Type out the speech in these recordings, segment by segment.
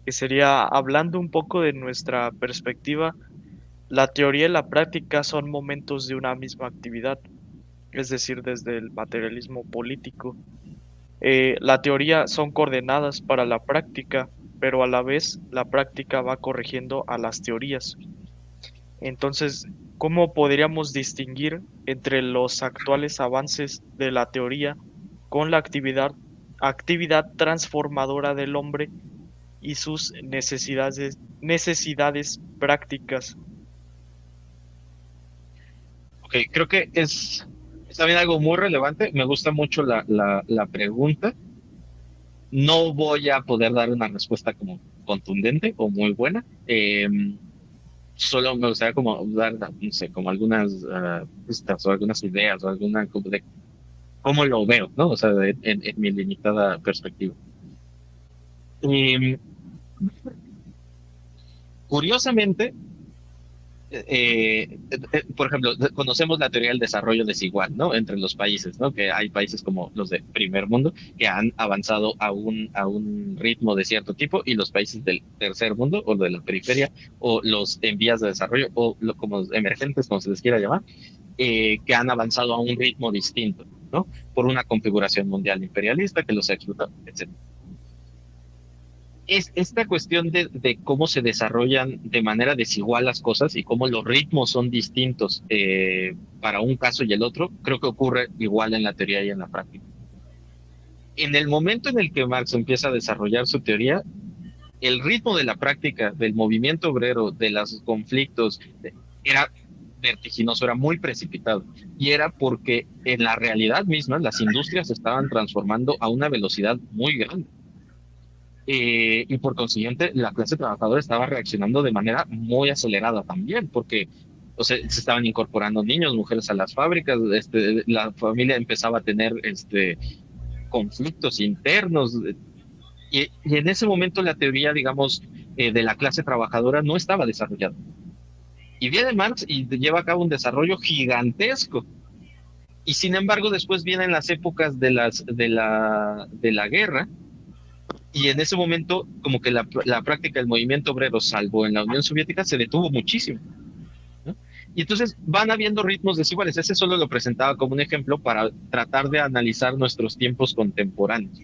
que sería hablando un poco de nuestra perspectiva, la teoría y la práctica son momentos de una misma actividad, es decir, desde el materialismo político. La teoría son coordenadas para la práctica, pero a la vez la práctica va corrigiendo a las teorías. Entonces, ¿cómo podríamos distinguir entre los actuales avances de la teoría con la actividad transformadora del hombre y sus necesidades prácticas? Ok, creo que es también algo muy relevante. Me gusta mucho la pregunta. No voy a poder dar una respuesta como contundente o muy buena. Solo me gustaría como dar, no sé, como algunas pistas o algunas ideas o alguna como de cómo lo veo, ¿no? O sea, en mi limitada perspectiva. Em, Curiosamente, por ejemplo, conocemos la teoría del desarrollo desigual, ¿no? Entre los países, ¿no? Que hay países como los de primer mundo que han avanzado a un ritmo de cierto tipo y los países del tercer mundo o de la periferia o los en vías de desarrollo o como emergentes, como se les quiera llamar, que han avanzado a un ritmo distinto, ¿no? Por una configuración mundial imperialista que los ha explotado, etcétera. Es esta cuestión de cómo se desarrollan de manera desigual las cosas y cómo los ritmos son distintos para un caso y el otro, creo que ocurre igual en la teoría y en la práctica. En el momento en el que Marx empieza a desarrollar su teoría, el ritmo de la práctica, del movimiento obrero, de los conflictos, era vertiginoso, era muy precipitado. Y era porque en la realidad misma las industrias se estaban transformando a una velocidad muy grande. Y por consiguiente, la clase trabajadora estaba reaccionando de manera muy acelerada también, porque o sea, se estaban incorporando niños, mujeres a las fábricas, la familia empezaba a tener conflictos internos, y en ese momento la teoría, digamos, de la clase trabajadora no estaba desarrollada. Y viene Marx y lleva a cabo un desarrollo gigantesco. Y sin embargo, después vienen las épocas de la guerra, y en ese momento, como que la práctica del movimiento obrero, salvo en la Unión Soviética, se detuvo muchísimo, ¿no? Y entonces van habiendo ritmos desiguales. Ese solo lo presentaba como un ejemplo para tratar de analizar nuestros tiempos contemporáneos.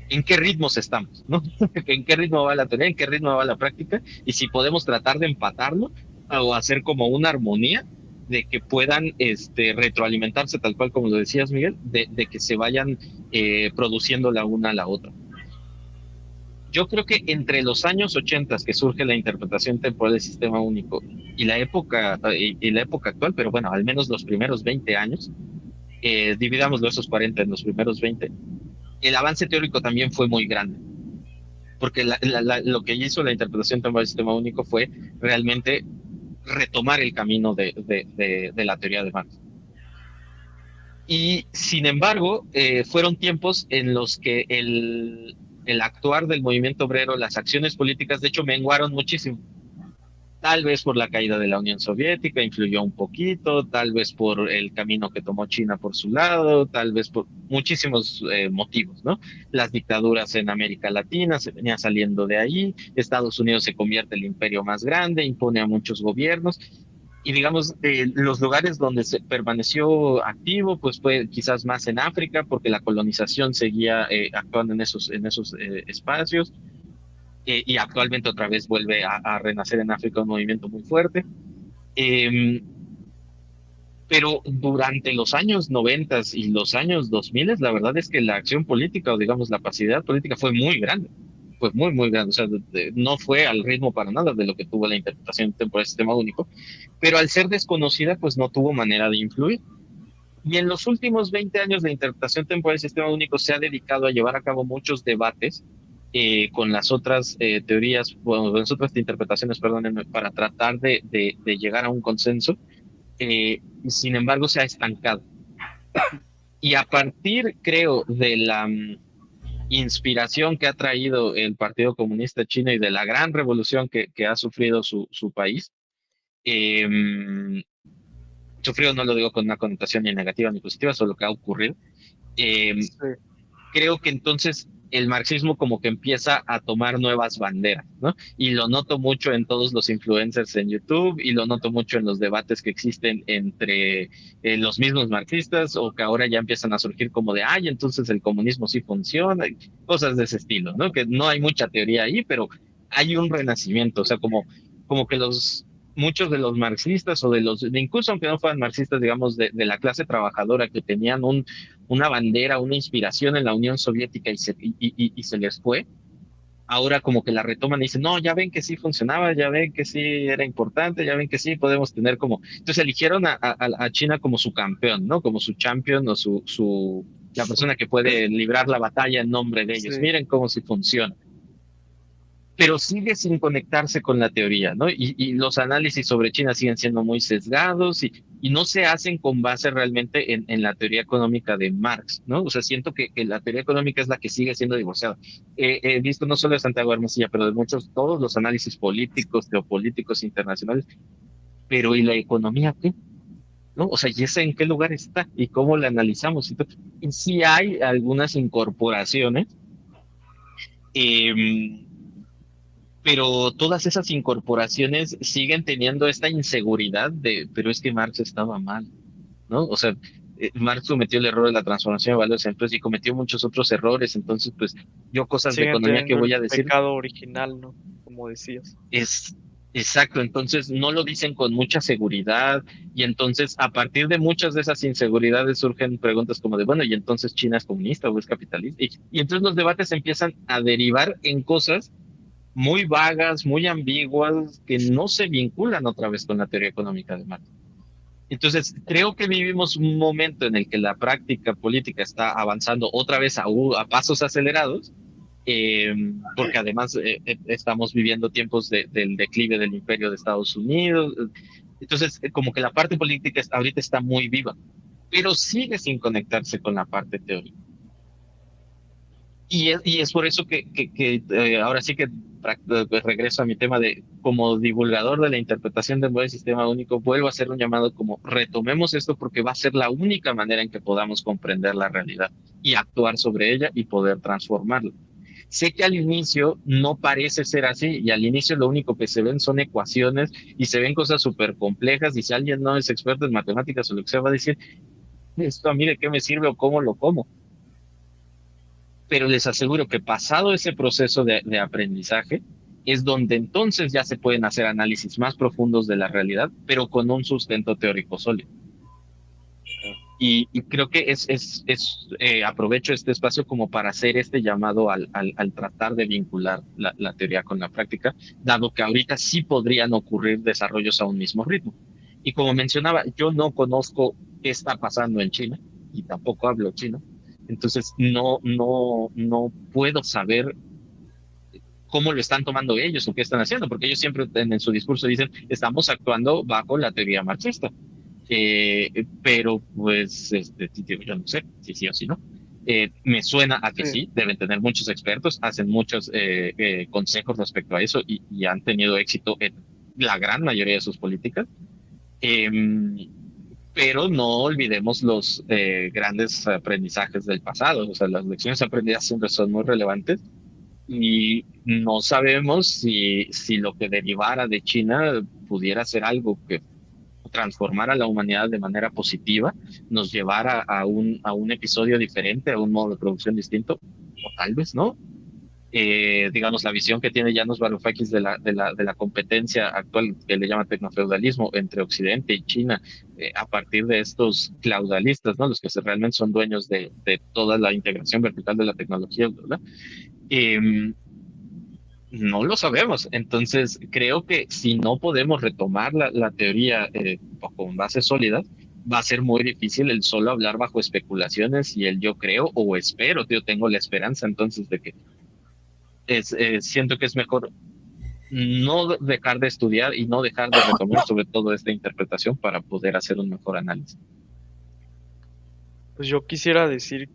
¿En qué ritmos estamos, no? ¿En qué ritmo va la teoría? ¿En qué ritmo va la práctica? Y si podemos tratar de empatarlo o hacer como una armonía de que puedan retroalimentarse tal cual como lo decías, Miguel, de que se vayan produciendo la una a la otra. Yo creo que entre los años 80 que surge la interpretación temporal del sistema único y la época actual, pero bueno, al menos los primeros 20 años, dividámoslo esos 40 en los primeros 20, el avance teórico también fue muy grande, porque lo que hizo la interpretación temporal del sistema único fue realmente retomar el camino de la teoría de Marx. Y sin embargo, fueron tiempos en los que el actuar del movimiento obrero, las acciones políticas, de hecho, menguaron muchísimo. Tal vez por la caída de la Unión Soviética influyó un poquito, tal vez por el camino que tomó China por su lado, tal vez por muchísimos motivos, ¿no? Las dictaduras en América Latina se venía saliendo de ahí, Estados Unidos se convierte en el imperio más grande, impone a muchos gobiernos, y digamos, los lugares donde se permaneció activo, pues fue quizás más en África, porque la colonización seguía actuando en esos espacios, y actualmente otra vez vuelve a renacer en África un movimiento muy fuerte. Eh, pero durante los años 90 y los años 2000, la verdad es que la acción política o digamos la pasividad política fue muy grande, fue muy, muy grande. O sea, no fue al ritmo para nada de lo que tuvo la interpretación temporal del sistema único, pero al ser desconocida, pues no tuvo manera de influir. Y en los últimos 20 años de interpretación temporal del sistema único se ha dedicado a llevar a cabo muchos debates con las otras teorías, bueno, con las otras interpretaciones, perdón, para tratar de llegar a un consenso. Sin embargo, se ha estancado. Y a partir, creo, de la inspiración que ha traído el Partido Comunista Chino y de la gran revolución que ha sufrido su país, eh, sufrido no lo digo con una connotación ni negativa ni positiva, solo que ha ocurrido, eh, Sí. creo que entonces el marxismo como que empieza a tomar nuevas banderas, ¿no? Y lo noto mucho en todos los influencers en YouTube y lo noto mucho en los debates que existen entre los mismos marxistas o que ahora ya empiezan a surgir como de, ay, entonces el comunismo sí funciona, y cosas de ese estilo, ¿no? Que no hay mucha teoría ahí, pero hay un renacimiento, o sea, como que muchos de los marxistas o incluso aunque no fueran marxistas, digamos, de la clase trabajadora que tenían una bandera, una inspiración en la Unión Soviética y se les fue, ahora como que la retoman y dicen, no, ya ven que sí funcionaba, ya ven que sí era importante, ya ven que sí podemos tener como... Entonces eligieron a China como su campeón, ¿no? Como su champion o la persona que puede librar la batalla en nombre de ellos. Sí, Miren cómo sí funciona, pero sigue sin conectarse con la teoría, ¿no? Y los análisis sobre China siguen siendo muy sesgados y no se hacen con base realmente en la teoría económica de Marx, ¿no? O sea, siento que la teoría económica es la que sigue siendo divorciada. He visto no solo de Santiago Hermosilla, pero de todos los análisis políticos, geopolíticos, internacionales, pero ¿y la economía qué? ¿No? O sea, ¿y esa en qué lugar está? ¿Y cómo la analizamos? Y sí hay algunas incorporaciones, eh, pero todas esas incorporaciones siguen teniendo esta inseguridad pero es que Marx estaba mal, ¿no? O sea, Marx cometió el error de la transformación de valores entonces y cometió muchos otros errores, entonces pues yo cosas de siguen economía que teniendo el voy a decir pecado original, ¿no? Como decías. es exacto, entonces no lo dicen con mucha seguridad y entonces a partir de muchas de esas inseguridades surgen preguntas como de, bueno, ¿y entonces China es comunista o es capitalista? Y entonces los debates empiezan a derivar en cosas muy vagas, muy ambiguas, que no se vinculan otra vez con la teoría económica de Marx. Entonces, creo que vivimos un momento en el que la práctica política está avanzando otra vez a pasos acelerados, porque además estamos viviendo tiempos del declive del imperio de Estados Unidos. Entonces, como que la parte política ahorita está muy viva, pero sigue sin conectarse con la parte teórica. Y es por eso que ahora sí que regreso a mi tema de como divulgador de la interpretación del modelo sistema único, vuelvo a hacer un llamado como retomemos esto porque va a ser la única manera en que podamos comprender la realidad y actuar sobre ella y poder transformarla. Sé que al inicio no parece ser así y al inicio lo único que se ven son ecuaciones y se ven cosas súper complejas y si alguien no es experto en matemáticas o lo que sea va a decir, esto a mí de qué me sirve o cómo lo como, pero les aseguro que pasado ese proceso de aprendizaje es donde entonces ya se pueden hacer análisis más profundos de la realidad, pero con un sustento teórico sólido. Y creo que aprovecho este espacio como para hacer este llamado al tratar de vincular la teoría con la práctica, dado que ahorita sí podrían ocurrir desarrollos a un mismo ritmo. Y como mencionaba, yo no conozco qué está pasando en China y tampoco hablo chino, entonces no puedo saber cómo lo están tomando ellos o qué están haciendo, porque ellos siempre en su discurso dicen, estamos actuando bajo la teoría marxista. Pero pues digo, yo no sé si sí o si no. Me suena a que Sí, sí, deben tener muchos expertos, hacen muchos consejos respecto a eso y han tenido éxito en la gran mayoría de sus políticas. Em, pero no olvidemos los grandes aprendizajes del pasado, o sea, las lecciones aprendidas siempre son muy relevantes y no sabemos si lo que derivara de China pudiera ser algo que transformar a la humanidad de manera positiva, nos llevara a un episodio diferente, a un modo de producción distinto, o tal vez no. Digamos, la visión que tiene Janusz Varoufakis de la competencia actual que le llama tecnofeudalismo entre Occidente y China, a partir de estos claudalistas, ¿no? Los que realmente son dueños de toda la integración vertical de la tecnología, ¿verdad? Eh, no lo sabemos. Entonces, creo que si no podemos retomar la teoría con bases sólidas, va a ser muy difícil el solo hablar bajo especulaciones y el yo creo o espero, yo tengo la esperanza entonces de que siento que es mejor no dejar de estudiar y no dejar de retomar sobre todo esta interpretación para poder hacer un mejor análisis. pues yo quisiera decir